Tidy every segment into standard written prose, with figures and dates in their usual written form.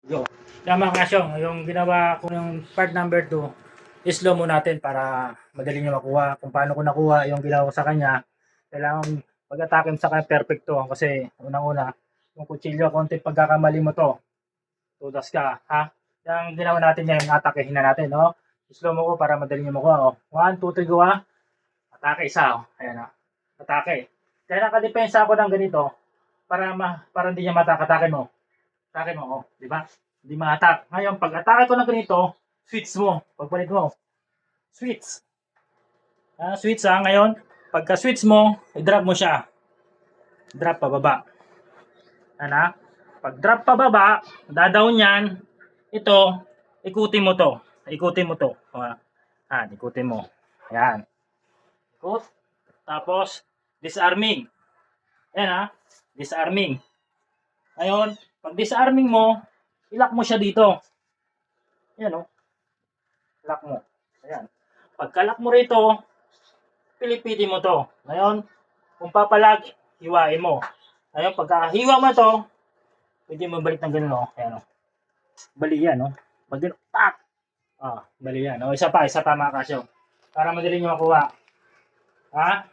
Yo. Tama nga Syong, yung ginawa ko yung part number 2, slow mo natin para madali nyo makuha. Kung paano ko nakuha yung ginawa ko sa kanya, kailangan pag-atake mo sa kanya perfecto. Kasi unang-una, yung kutsilyo, konti pagkakamali mo to, tudas ka, ha? Yung ginawa natin niya, yung atakehin na natin, no? Slow mo ko para madali nyo makuha, oh. 1, 2, 3, go, ha? Atake isa, oh. Ayan, ha? Atake. Kaya nakadepensa ako ng ganito para hindi niya matakatake mo. Atake mo, oh. Di ba? Hindi ma-attack. Ngayon, pag atake ko na ganito, switch mo. Pagpalit mo. Switch. Switch ha. Ngayon, pagka switch mo, i-drop mo siya. Drop pababa. Ano? Pag drop pababa, dadaon yan, ito, ikutin mo to. Ikutin mo to. Ikutin mo. Ayan. Ikut. Tapos, disarming. Ayan ha. Disarming. Ngayon, pag disarming mo, ilock mo siya dito. Ayan o. Lock mo. Ayan. Pagka-lock mo rito, pilipitin mo to. Ngayon, kung papalag, hiwain mo. Ngayon, pagka-hiwa mo to, pwede mo balik ng ganun o. Ayan o. Bali yan o. Pag ganun, pak! Bali yan. O, isa pa mga kasyo. Para madali nyo makuha. Ha?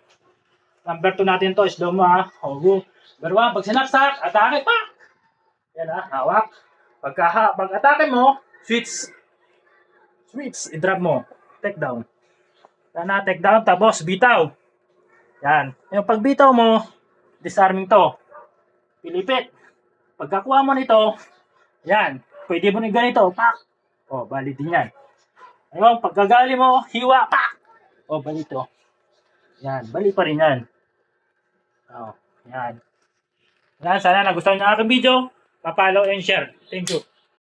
Number 2 natin to, slow mo ha. O, go. Number 1, pag sinaksak, atake, pak! Yan ha, hawak. Pag-atake mo, switch, i-drop mo. Take down. Yan take down, tapos bitaw. Yan. Yung pagbitaw mo, disarming to. Pilipit. Pagkakuha mo nito, yan. Pwede mo na ganito, pak! O, bali din yan. Ngayon, pagkagali mo, hiwa, pak! O, bali to. Yan, bali pa rin yan. O, yan. Yan, sana nagustuhan niyo ang aking video. Pa-follow and share. Thank you.